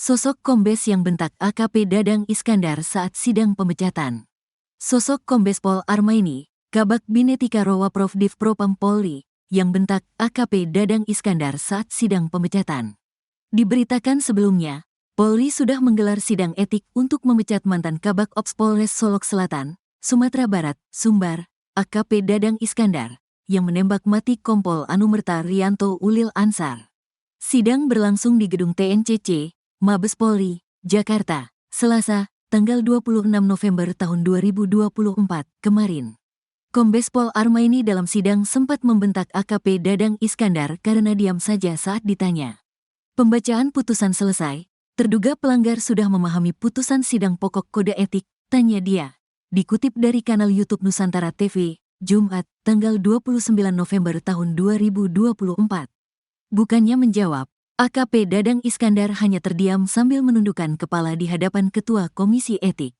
Sosok Kombes yang bentak AKP Dadang Iskandar saat sidang pemecatan. Sosok Kombes Pol Armaini, Kabak Binetika Rowaprov Divpropam Polri, yang bentak AKP Dadang Iskandar saat sidang pemecatan. Diberitakan sebelumnya, Polri sudah menggelar sidang etik untuk memecat mantan Kabak Ops Polres Solok Selatan, Sumatera Barat, Sumbar, AKP Dadang Iskandar, yang menembak mati Kompol Anumerta Rianto Ulil Ansar. Sidang berlangsung di gedung TNCC, Mabes Polri, Jakarta, Selasa, tanggal 26 November tahun 2024 kemarin. Kombes Pol Armaini dalam sidang sempat membentak AKP Dadang Iskandar karena diam saja saat ditanya. Pembacaan putusan selesai, terduga pelanggar sudah memahami putusan sidang pokok kode etik, tanya dia. Dikutip dari kanal YouTube Nusantara TV, Jumat, tanggal 29 November tahun 2024. Bukannya menjawab, AKP Dadang Iskandar hanya terdiam sambil menundukkan kepala di hadapan Ketua Komisi Etik.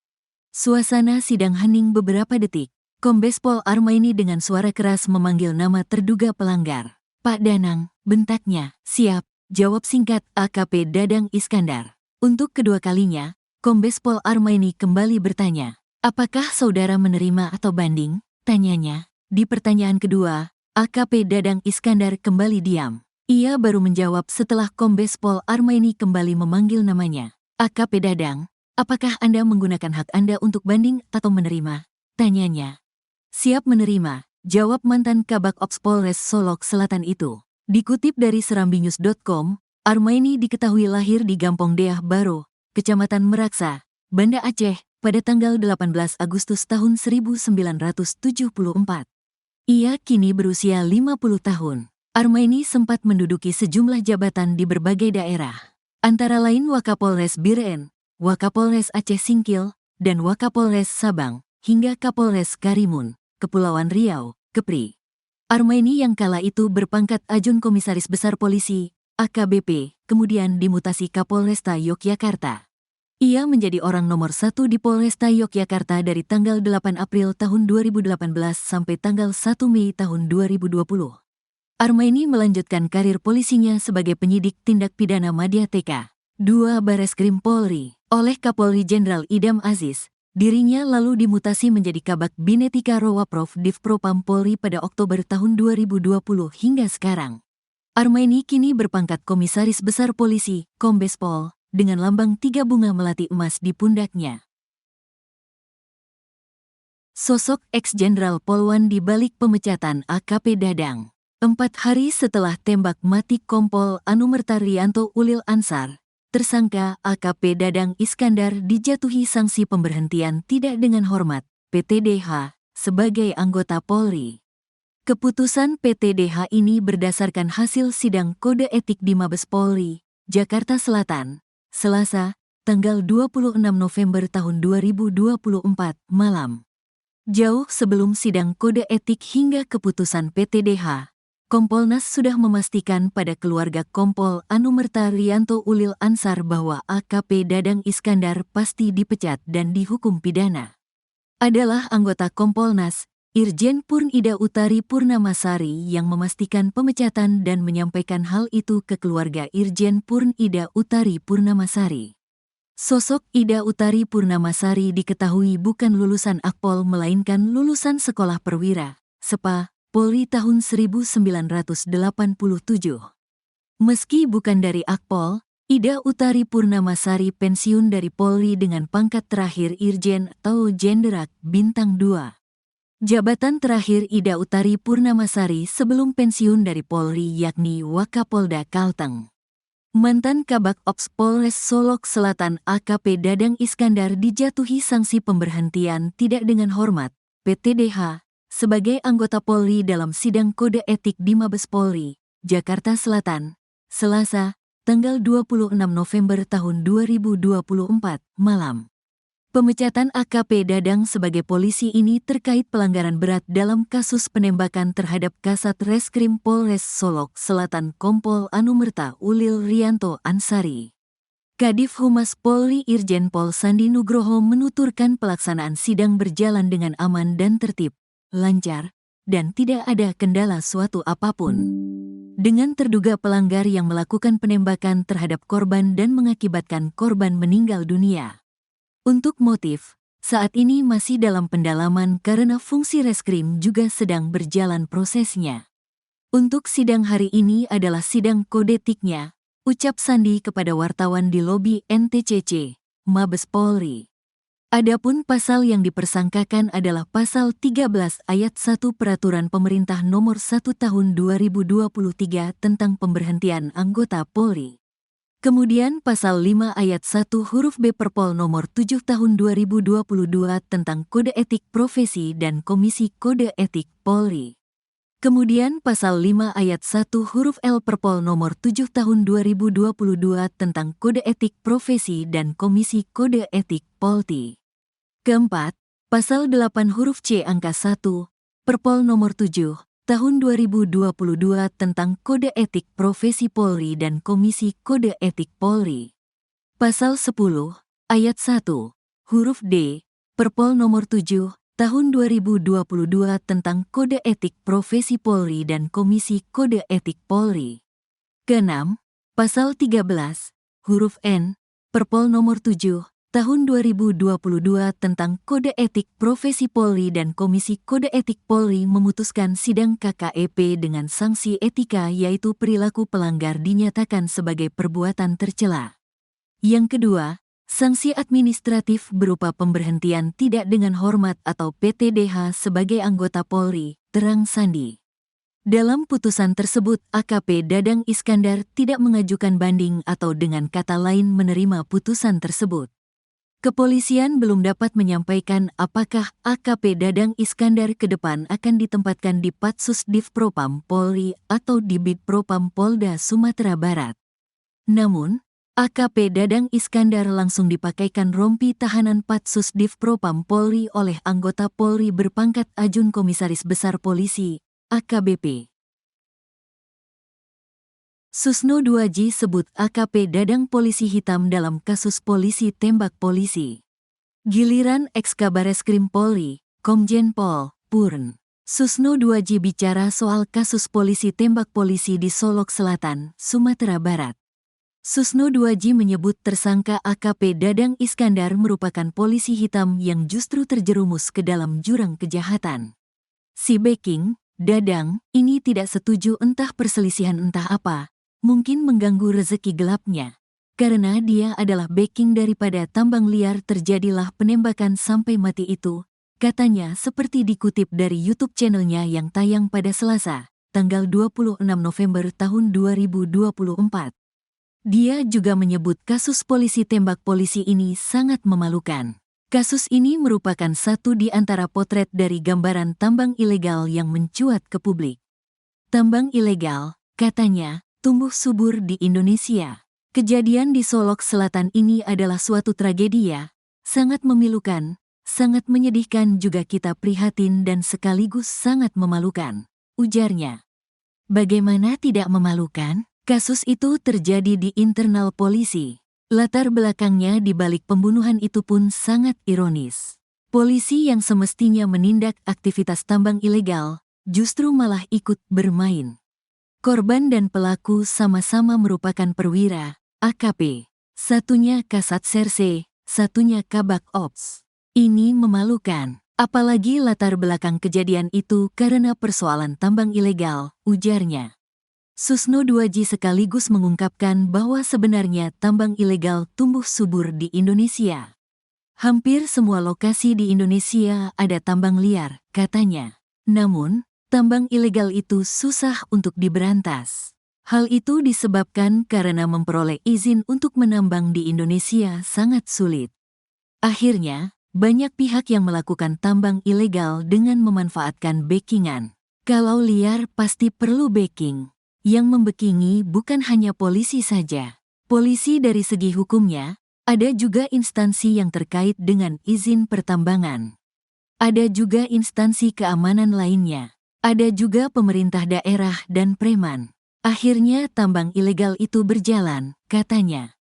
Suasana sidang hening beberapa detik. Kombes Pol Armaini dengan suara keras memanggil nama terduga pelanggar. Pak Danang, bentaknya. Siap, jawab singkat AKP Dadang Iskandar. Untuk kedua kalinya, Kombes Pol Armaini kembali bertanya, apakah saudara menerima atau banding? Tanyanya. Di pertanyaan kedua, AKP Dadang Iskandar kembali diam. Ia baru menjawab setelah Kombes Pol Armaini kembali memanggil namanya. AKP Dadang, apakah Anda menggunakan hak Anda untuk banding atau menerima? Tanyanya. Siap menerima, jawab mantan Kabak Ops Polres Solok Selatan itu. Dikutip dari serambinews.com, Armaini diketahui lahir di Gampong Deah Baro, Kecamatan Meraksa, Banda Aceh, pada tanggal 18 Agustus tahun 1974. Ia kini berusia 50 tahun. Armaini sempat menduduki sejumlah jabatan di berbagai daerah, antara lain Wakapolres Biren, Wakapolres Aceh Singkil, dan Wakapolres Sabang, hingga Kapolres Karimun, Kepulauan Riau, Kepri. Armaini yang kala itu berpangkat Ajun Komisaris Besar Polisi, AKBP, kemudian dimutasi Kapolresta Yogyakarta. Ia menjadi orang nomor 1 di Polresta Yogyakarta dari tanggal 8 April tahun 2018 sampai tanggal 1 Mei tahun 2020. Armaini melanjutkan karir polisinya sebagai penyidik tindak pidana Madya TK 2 Bareskrim Polri oleh Kapolri Jenderal Idam Aziz. Dirinya lalu dimutasi menjadi Kabak Binetika Rowaprov Divpropam Polri pada Oktober tahun 2020 hingga sekarang. Armaini kini berpangkat Komisaris Besar Polisi, Kombes Pol, dengan lambang 3 bunga melati emas di pundaknya. Sosok ex-Jenderal Polwan di balik pemecatan AKP Dadang. 4 hari setelah tembak mati Kompol Anumerta Rianto Ulil Ansar, tersangka AKP Dadang Iskandar dijatuhi sanksi pemberhentian tidak dengan hormat, PTDH, sebagai anggota Polri. Keputusan PTDH ini berdasarkan hasil sidang kode etik di Mabes Polri, Jakarta Selatan, Selasa, tanggal 26 November tahun 2024, malam. Jauh sebelum sidang kode etik hingga keputusan PTDH, Kompolnas sudah memastikan pada keluarga Kompol Anumerta Rianto Ulil Ansar bahwa AKP Dadang Iskandar pasti dipecat dan dihukum pidana. Adalah anggota Kompolnas, Irjen Purnida Utari Purnamasari yang memastikan pemecatan dan menyampaikan hal itu ke keluarga Irjen Purnida Utari Purnamasari. Sosok Ida Utari Purnamasari diketahui bukan lulusan Akpol melainkan lulusan Sekolah Perwira, SEPA, Polri tahun 1987. Meski bukan dari Akpol, Ida Utari Purnamasari pensiun dari Polri dengan pangkat terakhir Irjen atau Jenderal Bintang 2. Jabatan terakhir Ida Utari Purnamasari sebelum pensiun dari Polri yakni Wakapolda Kalteng. Mantan Kabak Ops Polres Solok Selatan AKP Dadang Iskandar dijatuhi sanksi pemberhentian tidak dengan hormat, PTDH, sebagai anggota Polri dalam sidang kode etik di Mabes Polri, Jakarta Selatan, Selasa, tanggal 26 November tahun 2024, malam. Pemecatan AKP Dadang sebagai polisi ini terkait pelanggaran berat dalam kasus penembakan terhadap Kasat Reskrim Polres Solok Selatan Kompol Anumerta Ulil Rianto Ansari. Kadif Humas Polri Irjen Pol Sandi Nugroho menuturkan pelaksanaan sidang berjalan dengan aman dan tertib, lancar, dan tidak ada kendala suatu apapun. dengan terduga pelanggar yang melakukan penembakan terhadap korban dan mengakibatkan korban meninggal dunia. Untuk motif, saat ini masih dalam pendalaman karena fungsi reskrim juga sedang berjalan prosesnya. Untuk sidang hari ini adalah sidang kode etiknya, ucap Sandi kepada wartawan di lobi NTCC, Mabes Polri. Adapun pasal yang dipersangkakan adalah pasal 13 ayat 1 Peraturan Pemerintah Nomor 1 Tahun 2023 tentang pemberhentian anggota Polri. Kemudian pasal 5 ayat 1 huruf B Perpol Nomor 7 Tahun 2022 tentang Kode Etik Profesi dan Komisi Kode Etik Polri. Kemudian pasal 5 ayat 1 huruf L Perpol Nomor 7 Tahun 2022 tentang Kode Etik Profesi dan Komisi Kode Etik Polri. Keempat, pasal 8 huruf C angka 1, Perpol Nomor 7, Tahun 2022 tentang Kode Etik Profesi Polri dan Komisi Kode Etik Polri. Pasal 10, ayat 1, huruf D, Perpol Nomor 7, Tahun 2022 tentang Kode Etik Profesi Polri dan Komisi Kode Etik Polri. Keenam, pasal 13, huruf N, Perpol Nomor 7, Tahun 2022 tentang Kode Etik Profesi Polri dan Komisi Kode Etik Polri memutuskan sidang KKEP dengan sanksi etika yaitu perilaku pelanggar dinyatakan sebagai perbuatan tercela. Yang kedua, sanksi administratif berupa pemberhentian tidak dengan hormat atau PTDH sebagai anggota Polri, terang Sandi. Dalam putusan tersebut, AKP Dadang Iskandar tidak mengajukan banding atau dengan kata lain menerima putusan tersebut. Kepolisian belum dapat menyampaikan apakah AKP Dadang Iskandar ke depan akan ditempatkan di Patsus Divpropam Polri atau di Bidpropam Polda Sumatera Barat. Namun, AKP Dadang Iskandar langsung dipakaikan rompi tahanan Patsus Divpropam Polri oleh anggota Polri berpangkat Ajun Komisaris Besar Polisi, AKBP. Susno 2J sebut AKP Dadang polisi hitam dalam kasus polisi tembak polisi. Giliran Eks-Kabareskrim Polri, Komjen Pol, Purn. Susno 2J bicara soal kasus polisi tembak polisi di Solok Selatan, Sumatera Barat. Susno 2J menyebut tersangka AKP Dadang Iskandar merupakan polisi hitam yang justru terjerumus ke dalam jurang kejahatan. Si Backing, Dadang, ini tidak setuju entah perselisihan entah apa. Mungkin mengganggu rezeki gelapnya. Karena dia adalah backing daripada tambang liar terjadilah penembakan sampai mati itu, katanya seperti dikutip dari YouTube channelnya yang tayang pada Selasa, tanggal 26 November tahun 2024. Dia juga menyebut kasus polisi tembak polisi ini sangat memalukan. Kasus ini merupakan satu di antara potret dari gambaran tambang ilegal yang mencuat ke publik. Tambang ilegal, katanya, tumbuh subur di Indonesia. Kejadian di Solok Selatan ini adalah suatu tragedi ya, sangat memilukan, sangat menyedihkan juga kita prihatin dan sekaligus sangat memalukan, ujarnya. Bagaimana tidak memalukan? Kasus itu terjadi di internal polisi. Latar belakangnya di balik pembunuhan itu pun sangat ironis. Polisi yang semestinya menindak aktivitas tambang ilegal, justru malah ikut bermain. Korban dan pelaku sama-sama merupakan perwira, AKP. Satunya Kasat Serse, satunya Kabak Ops. Ini memalukan. Apalagi latar belakang kejadian itu karena persoalan tambang ilegal, ujarnya. Susno 2J sekaligus mengungkapkan bahwa sebenarnya tambang ilegal tumbuh subur di Indonesia. Hampir semua lokasi di Indonesia ada tambang liar, katanya. Namun, tambang ilegal itu susah untuk diberantas. Hal itu disebabkan karena memperoleh izin untuk menambang di Indonesia sangat sulit. Akhirnya, banyak pihak yang melakukan tambang ilegal dengan memanfaatkan backingan. Kalau liar pasti perlu backing. Yang membekingi bukan hanya polisi saja. Polisi dari segi hukumnya, ada juga instansi yang terkait dengan izin pertambangan. Ada juga instansi keamanan lainnya. Ada juga pemerintah daerah dan preman. Akhirnya tambang ilegal itu berjalan, katanya.